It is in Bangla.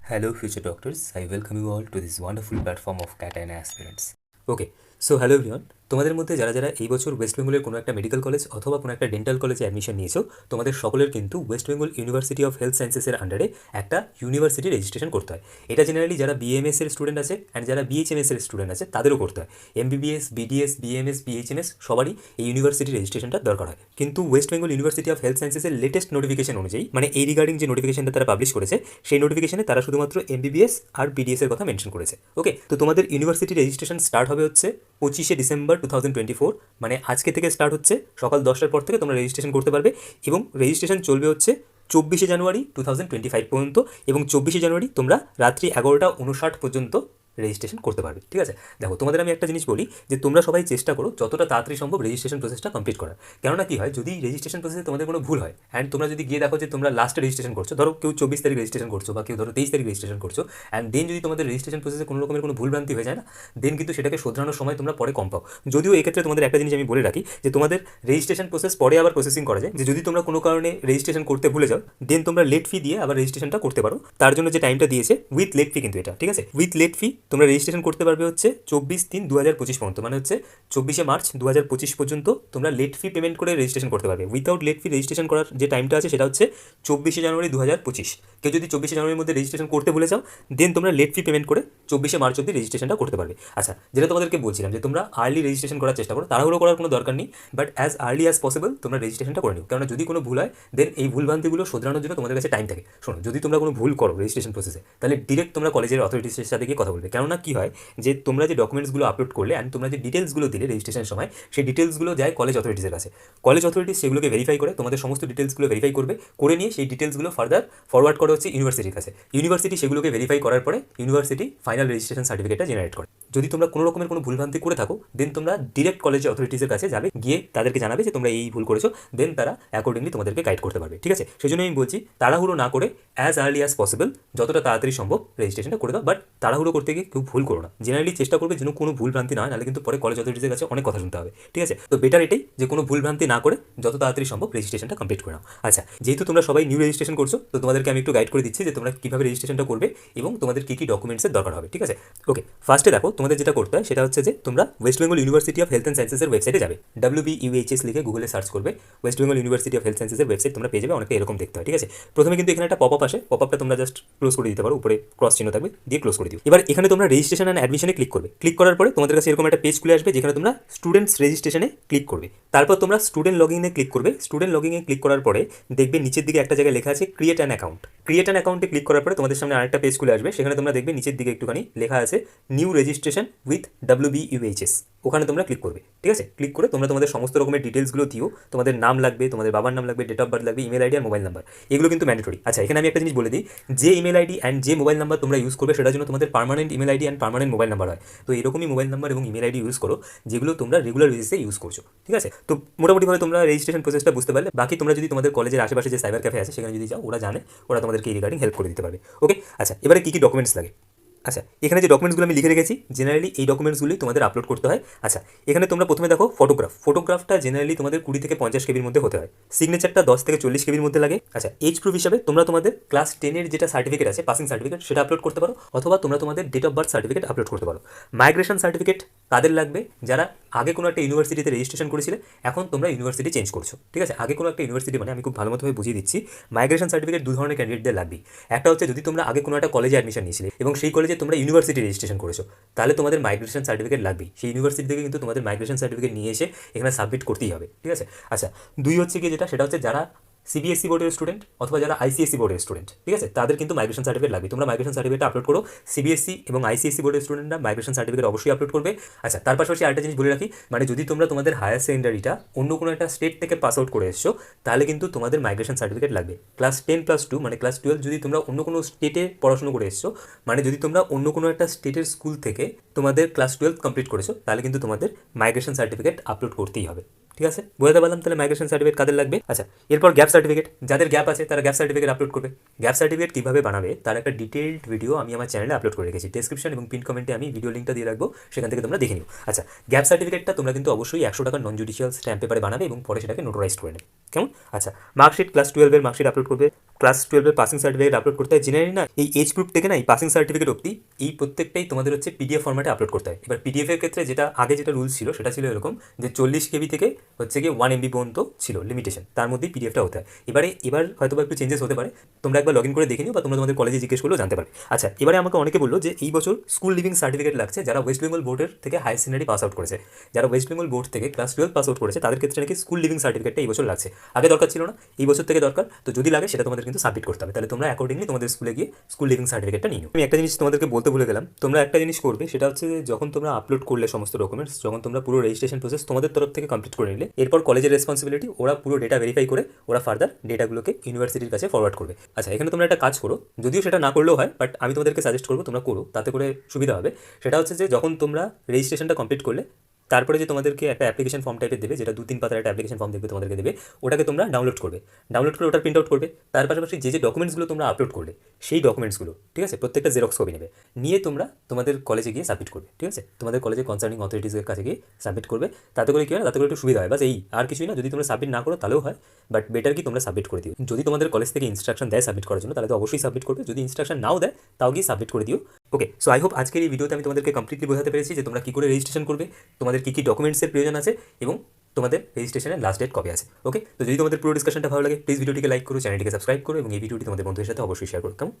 Hello, future doctors. I welcome you all to this wonderful platform of Data and Aspirants. Okay, so hello everyone. তোমাদের মধ্যে যারা যারা এই বছর ওয়েস্ট বেঙ্গলের কোনো একটা মেডিকেল কলেজ অথবা কোনো একটা ডেন্টাল কলেজে অ্যাডমিশন নিয়েছো, তোমাদের সকলের কিন্তু West Bengal University of Health সায়েন্সেসের আন্ডারে একটা ইউনিভার্সিটি রেজিস্ট্রেশন করতে হয়। এটা জেনারেলি যারা বিএমএস এর স্টুডেন্ট আছে অ্যান্ড যারা বিএইচএমএস এর স্টুডেন্ট আছে তাদেরও করতে হয়। MBBS, BDS, BMS, BHMS সবারই এই ইউনিভার্সিটি রেজিস্ট্রেশনটা দরকার হয়। কিন্তু West Bengal University of Health সায়েন্সেসের লেটেস্ট নোটিফিকেশন অনুযায়ী, মানে এই রিগার্ডিং যে নোটিফিকেশনটা তারা পাবলিশ করেছে, সেই নোটিফিকেশনে তারা শুধুমাত্র MBBS আর BDS এর কথা মেনশন করেছে। ওকে, তো তোমাদের ইউনিভার্সিটি রেজিস্ট্রেশন স্টার্ট হবে হচ্ছে 25শে ডিসেম্বর 2024, মানে আজকে থেকে স্টার্ট হচ্ছে। সকাল 10টার পর থেকে তোমরা রেজিস্ট্রেশন করতে পারবে এবং রেজিস্ট্রেশন চলবে হচ্ছে 24শে জানুয়ারি 2025 পর্যন্ত, এবং 24শে জানুয়ারি তোমরা রাত্রি 11:59 পর্যন্ত রেজিস্ট্রেশন করতে পারবে। ঠিক আছে, দেখো তোমাদের আমি একটা জিনিস বলি যে তোমরা সবাই চেষ্টা করো যতটা তাড়াতাড়ি সম্ভব রেজিস্ট্রেশন প্রসেসটা কমপ্লিট করার। কেননা কি হয়, যদি রেজিস্ট্রেশন প্রসেসে তোমাদের কোনো ভুল হয় অ্যান্ড তোমরা যদি গিয়ে দেখো যে তোমরা লাস্টে রেজিস্ট্রেশন করছো, ধরো কেউ 24 তারিখ রেজিস্ট্রেশন করছো বা কেউ ধরো 23 তারিখ রেজিস্ট্রেশন করছো, অ্যান্ড দেন যদি তোমাদের রেজিস্ট্রেশন প্রসেসে কোনো রকমের কোনো ভুলভ্রান্তি হয়ে যায় না, দেন কিন্তু সেটাকে শোধরানোর সময় তোমরা পরে কম পাও। যদিও এক্ষেত্রে তোমাদের একটা জিনিস আমি বলে রাখি যে তোমাদের রেজিস্ট্রেশন প্রসেস পরে আবার প্রসেসিং করা যায়, যে যদি তোমরা কোনো কারণে রেজিস্ট্রেশন করতে ভুলে যাও, দেন তোমরা লেট ফি দিয়ে আবার রেজিস্ট্রেশনটা করতে পারো। তার জন্য যে টাইমটা দিয়েছে উইথ লেট ফি, কিন্তু এটা ঠিক আছে, উইথ লেট ফি তোমরা রেজিস্ট্রেশন করতে পারবে হচ্ছে 24/3/2025 পর্যন্ত, মানে হচ্ছে 24শে মার্চ 2025 পর্যন্ত তোমরা লেট ফি পেমেন্ট করে রেজিস্ট্রেশন করতে পারবে। উইথাউট লেট ফি রেজিস্ট্রেশন করার যে টাইমটা আছে সেটা হচ্ছে 24শে জানুয়ারি 2025। কেউ যদি 24শে জানুয়ারির মধ্যে রেজিস্ট্রেশন করতে ভুলে যাও, দেন তোমরা লেট ফি পেমেন্ট করে 24শে মার্চ অবধি রেজিস্ট্রেশনটা করতে পারবে। আচ্ছা, যেটা তোমাদেরকে বলছিলাম যে তোমরা আর্লি রেজিস্ট্রেশন করার চেষ্টা করো, তাড়াহুড়ো করার কোনো দরকার নেই, but as early as possible তোমরা রেজিস্ট্রেশনটা করে নিও। কারণ যদি কোনো ভুল হয়, দেন এই ভুলভ্রান্তিগুলো শোধরানোর জন্য তোমাদের কাছে টাইম থাকে। শোনো, যদি তোমরা কোনো ভুল করো রেজিস্ট্রেশন প্রসেসে, তাহলে ডিরেক্ট তোমরা কলেজের অথরিটিসের সাথে গিয়ে কথা বলবে। কেননা কি হয় যে তোমরা যে ডকুমেন্টসগুলো আপলোড করলে অ্যান্ড তোমরা যে ডিটেলসগুলো দিলে রেজিস্ট্রেশনের সময়, সেই ডিটেলসগুলো যায় কলেজ অথরিটিসের কাছে। কলেজ অথরিটিস সেগুলোকে ভেরিফাই করে, তোমাদের সমস্ত ডিটেলসগুলো ভেরিফাই করবে, করে নিয়ে সেই ডিটেলসগুলো ফার্দার ফরওয়ার্ড করা হচ্ছে ইউনিভার্সিটির কাছে। ইউনিভার্সিটি সেগুলোকে ভেরিফাই করার পরে ইউনিভার্সিটি ফাইনাল রেজিস্ট্রেশন সার্টিফিকেটটা জেনারেট করে। যদি তোমরা কোনো রকমের কোনো ভুলভ্রান্তি করে থাকো, দেন তোমরা ডিরেক্ট কলেজ অথরিটিসের কাছে যাবে, গিয়ে তাদেরকে জানাবে যে তোমরা এই ভুল করেছো, দেন তারা অ্যাকর্ডিংলি তোমাদেরকে গাইড করতে পারবে। ঠিক আছে, সেই জন্য আমি বলছি তাড়াহুড়ো না করে অ্যাজ আর্লি অ্যাজ পসিবল যতটা তাড়াতাড়ি সম্ভব রেজিস্ট্রেশনটা করে দাও, বাট তাড়াহুড়ো করতে গিয়ে কেউ ভুল করো না। জেনারেলি চেষ্টা করবে যেন কোনো ভুল ভ্রান্তি না হয়, নাহলে কিন্তু পরে কলেজ অথরিটিসের কাছে অনেক কথা শুনতে হবে। ঠিক আছে, তো বেটার এটাই যে কোনো ভুল ভ্রান্তি না করে যত তাড়াতাড়ি সম্ভব রেজিস্ট্রেশনটা কমপ্লিট করে নাও। আচ্ছা, যেহেতু তোমরা সবাই নিউ রেজিস্ট্রেশন করছো, তো তোমাদেরকে আমি একটু গাইড করে দিচ্ছি যে তোমরা কীভাবে রেজিস্ট্রেশনটা করবে এবং তোমাদের কী কী ডকুমেন্টসের দরকার হবে। ঠিক আছে, ওকে, ফার্স্টে দেখো তোমাদের যেটা করতে হয় সেটা হচ্ছে যে তোমরা West Bengal University of Health and সায়েন্সেসের ওয়েবসাইটে যাবে। WBUHS লিখে গুগলে সার্চ করবে, West Bengal University of Health সায়েন্সেসের ওয়েবসাইট তোমরা পেয়ে যাবে। অনেকটা এরকম দেখতে হয়। ঠিক আছে, প্রথমে কিন্তু এখানে একটা পপ আপ আসে, পপ আপটা তোমরা জাস্ট ক্লোজ করে দিতে পারো, উপরে ক্রস চিহ্ন থাকবে, দিয়ে ক্লোজ করে দিও। এবার এখানে তোমরা রেজিস্ট্রেশন অ্যান্ড অ্যাডমিশনে ক্লিক করবে। ক্লিক করার পরে তোমাদের কাছে এরকম একটা পেজ খুলে আসবে, যেখানে তোমরা স্টুডেন্টস রেজিস্ট্রেশনে ক্লিক করবে। তারপর তোমরা স্টুডেন্ট লগইনে ক্লিক করবে। স্টুডেন্ট লগইনে ক্লিক করার পরে দেখবে নিচের দিকে একটা জায়গায় লেখা আছে create an account. Create an অ্যাকাউন্টে ক্লিক করার পরে তোমাদের সামনে আরেকটা পেজ খুলে আসবে, সেখানে তোমরা দেখবে নিচের দিকে একটুখানি লেখা আছে নিউ রেজিস্ট্রেশন উইথ WBUHS। ওখানে তোমরা ক্লিক করবে। ঠিক আছে, ক্লিক করে তোমরা তোমাদের সমস্ত রকমের ডিটেলসগুলো দিও। তোমাদের নাম লাগবে, তোমাদের বাবার নাম লাগবে, ডেট অফ বার্থ লাগবে, ইমেল আইডি আর মোবাইল নাম্বার, এগুলো কিন্তু ম্যান্ডেটরি। আচ্ছা, এখানে আমি একটা জিনিস বলে দিই, যে ইমেল আইডি অ্যান্ড যে মোবাইল নাম্বার তোমরা ইউজ করবে সেটার জন্য তোমাদের permanent email ID and permanent mobile number হয়। তো এরকমই মোবাইল নাম্বার এবং ইমেল আইডি ইউজ করো যেগুলো তোমরা রেগুলার বেসিসে ইউজ করছো। ঠিক আছে, তো মোটামুটিভাবে তোমরা রেজিস্ট্রেশন প্রসেসটা বুঝতে পারলে। বাকি তোমরা যদি তোমাদের কলেজের আশেপাশে যে সাইবার ক্যাফে আছে সেখানে যদি যাও, ওরা জানে, ওরা তোমাদেরকে এই রিগার্ডিং হেল্প করে দিতে পারবে। ওকে, আচ্ছা, এবারে কী কী ডকুমেন্টস লাগে। আচ্ছা, এখানে যে ডকুমেন্টসগুলো আমি লিখে রেখেছি, জেনারেলি এই ডকুমেন্টসগুলি তোমাদের আপলোড করতে হয়। আচ্ছা, এখানে তোমরা প্রথমে দেখো ফটোগ্রাফটা জেনারেলি তোমাদের 20 থেকে 50 কেবির মধ্যে হতে হয়। সিগনেচারটা 10 থেকে 40 কেবির মধ্যে লাগে। আচ্ছা, এজ প্রুফ হিসাবে তোমরা তোমাদের ক্লাস 10-এর যেটা সার্টিফিকেট আছে, পাসিং সার্টিফিকেট, সেটা আপলোড করতে পারো, অথবা তোমরা তোমাদের date of birth certificate upload করতে পারো। মাইগ্রেশন সার্টিফিকেট তাদের লাগবে যারা আগে কোনো একটা ইউনিভার্সিটিতে রেজিস্ট্রেশন করেছিলে, এখন তোমরা ইউনিভার্সিটি চেঞ্জ করছো। ঠিক আছে, আগে কোনো একটা ইউনিভার্সিটি, মানে আমি খুব ভালো মতোভাবে বুঝিয়ে দিচ্ছি। মাইগ্রেশন সার্টিফিকেট দু ধরনের ক্যান্ডিডেটদের লাগবে। একটা হচ্ছে যদি তোমরা আগে কোনো একটা কলেজে অ্যাডমিশন নিয়েছিলে এবং সেই কলেজে তোমরা ইউনিভার্সিটি রেজিস্ট্রেশন করেছো, তাহলে তোমাদের মাইগ্রেশন সার্টিফিকেট লাগবে। সেই ইউনিভার্সিটি থেকে কিন্তু তোমাদের মাইগ্রেশন সার্টিফিকেট নিয়ে এসে এখানে সাবমিট করতেই হবে। ঠিক আছে, আচ্ছা, দুই হচ্ছে কি যেটা, সেটা হচ্ছে যারা CBSE বোর্ডের স্টুডেন্ট অথবা যারা ICSE বোর্ডের স্টুডেন্ট, ঠিক আছে, তাদের কিন্তু মাইগ্রেশন সার্টিফিকেট লাগবে। তোমরা মাইগ্রেশন সার্টিফিকেট আপলোড করো। CBSE এবং ICSE বোর্ডের স্টুডেন্টরা মাইগ্রেশন সার্টিফিকেট অবশ্যই আপলোড করবে। আচ্ছা, তার পাশাপাশি আরেকটা জিনিস বলে রাখি, মানে যদি তোমরা তোমাদের হায়ার সেকেন্ডারিটা অন্য কোনো একটা স্টেট থেকে পাস আউট করে এসছো, তাহলে কিন্তু তোমাদের মাইগ্রেশন সার্টিফিকেট লাগবে। ক্লাস 10+2 মানে ক্লাস 12 যদি তোমরা অন্য কোনো স্টেটে পড়াশোনা করে এসছো, মানে যদি তোমরা অন্য কোনো একটা স্টেটের স্কুল থেকে তোমাদের ক্লাস 12 কমপ্লিট করেছো, তাহলে কিন্তু তোমাদের মাইগ্রেশন সার্টিফিকেট আপলোড করতেই হবে। ঠিক আছে, বোঝাতে পারলাম তাহলে মাইগ্রেশন সার্টিফিকেট কাদের লাগবে। আচ্ছা, এরপর গ্যাপ সার্টিফিকেট, যাদের গ্যাপ আছে তারা গ্যাপ সার্টিফিকেট আপলোড করবে। গ্যাপ সার্টিফিকেট কীভাবে বানাবে তার একটা ডিটেইলড ভিডিও আমি আমার চ্যানেলে আপলোড করে রেখেছি। ডেসক্রিপশন এবং পিন কমেন্টে আমি ভিডিও লিঙ্কটা দিয়ে রাখবো, সেখান থেকে তোমরা দেখে নিও। আচ্ছা, গ্যাপ সার্টিফিকেটটা তোমরা কিন্তু অবশ্যই 100 টাকার নন জুডিশিয়াল স্ট্যাম্প পেপারে বানাবে এবং পরে সেটাকে নোটারাইজ করে নেবে। কেমন? আচ্ছা, মার্কশিট ক্লাস 12-এর মার্কশিট আপলোড করবে, ক্লাস 12-এর পাসিং সার্টিফিকেট আপলোড করতে হয়। জেনারেলি না এই এজ গ্রুপ থেকে না এই পাসিং সার্টিফিকেট অবধি এই প্রত্যেকটাই তোমাদের হচ্ছে পিডিএফ ফরম্যাটে আপলোড করতে হয়। এবার পিডিএফ এর ক্ষেত্রে যেটা আগে যেটা রুলস ছিল সেটা ছিল এরকম যে 40 কেবি থেকে হচ্ছে গিয়ে 1 এমবি পর্যন্ত ছিল লিমিটেশন, তার মধ্যেই পিডিএফটা হতে হয়। এবার হয়তো বা একটু চেঞ্জেস হতে পারে, তোমরা একবার লগ ইন করে দেখে নিও বা তোমরা তোমাদের কলেজে জিজ্ঞেস করলেও জানতে পারবে। আচ্ছা, এবারে আমাকে অনেকে বললো যে এই বছর স্কুল লিভিং সার্টিফিকেট লাগছে যারা ওয়েস্ট বেঙ্গল বোর্ডের থেকে হায়ার সেকেন্ডারি পাস আউট করেছে। যারা ওয়েস্ট বেঙ্গল বোর্ড থেকে ক্লাস 12 পাস আউট করেছে তাদের ক্ষেত্রে নাকি স্কুল লিভিং সার্টিফিকেটটা এই বছর লাগছে। আগে দরকার ছিল না, এই বছর থেকে দরকার। তো যদি লাগে সেটা তোমাদের কিন্তু সাবমিট করতে হবে, তাহলে তোমরা অ্যাকর্ডিংলি তোমাদের স্কুলে গিয়ে স্কুল লিভিং সার্টিফিকেটটা নিও। আমি একটা জিনিস তোমাদেরকে বলতে ভুলে গেলাম, তোমরা একটা জিনিস করবে, সেটা হচ্ছে যে যখন তোমরা আপলোড করলে সমস্ত ডকুমেন্টস, যখন তোমরা পুরো রেজিস্ট্রেশন প্রসেস তোমাদের তরফ থেকে কমপ্লিট করে নিলে, এরপর কলেজের রেসপন্সিবিলিটি, ওরা পুরো ডেটা ভেরিফাই করে ওরা ফার্দার ডেটাগুলোকে ইউনিভার্সিটির কাছে ফরওয়ার্ড করবে। আচ্ছা, এখানে তোমরা একটা কাজ করো, যদিও সেটা না করলেও হয়, বাট আমি তোমাদেরকে সাজেস্ট করবো তোমরা করো, তাতে করে সুবিধা হবে। সেটা হচ্ছে যে যখন তোমরা রেজিস্ট্রেশনটা কমপ্লিট করলে তারপরে যে তোমাদেরকে একটা অ্যাপ্লিকেশন ফর্ম টাইপের দেবে, যেটা 2-3 পাতার একটা অ্যাপ্লিকেশন ফর্ম দেখবে তোমাদেরকে দেবে, ওটাকে তোমরা ডাউনলোড করবে। ডাউনলোড করে ওটার প্রিন্ট আউট করবে। তার পাশাপাশি যে ডকুমেন্টসগুলো তোমরা আপলোড করলে সেই ডকুমেন্টসগুলো, ঠিক আছে, প্রত্যেকটা জেরক্স কপি নেবে, নিয়ে তোমরা তোমাদের কলেজে গিয়ে সাবমিট করবে। ঠিক আছে, তোমাদের কলেজে কনসার্নিং অথরিটিসের কাছে গিয়ে সাবমিট করবে। তাতে করে কি হয়, তাতে করে একটু সুবিধা হয়, বাস এই, আর কিছুই না। যদি তোমরা সাবমিট না করো তাহলেও হয়, বাট বেটার কি তোমরা সাবমিট করে দিও। যদি তোমাদের কলেজ থেকে ইনস্ট্রাকশন দেয় সাবমিট করার জন্য, তাহলে তো অবশ্যই সাবমিট করবে। যদি ইনস্ট্রাকশন নাও দেয় তাও গিয়ে সাবমিট করে দিও। ওকে, সো আই হোপ আজকের এই ভিডিওতে আমি তোমাদেরকে কমপ্লিটলি বোঝাতে পেরেছি যে তোমরা কী করে রেজিস্ট্রেশন করবে, তোমাদের কী কী ডকুমেন্টসের প্রয়োজন আছে এবং তোমাদের রেজিস্ট্রেশনের লাস্ট ডেট কবে আছে। ওকে, তো যদি তোমাদের পুরো ডিসকাশনটা ভালো লাগে প্লিজ ভিডিওটিকে লাইক করো, চ্যানেলটিকে সাবস্ক্রাইব করো এবং এই ভিডিওটি তোমাদের বন্ধুদের সাথে অবশ্যই শেয়ার করো। কেমন?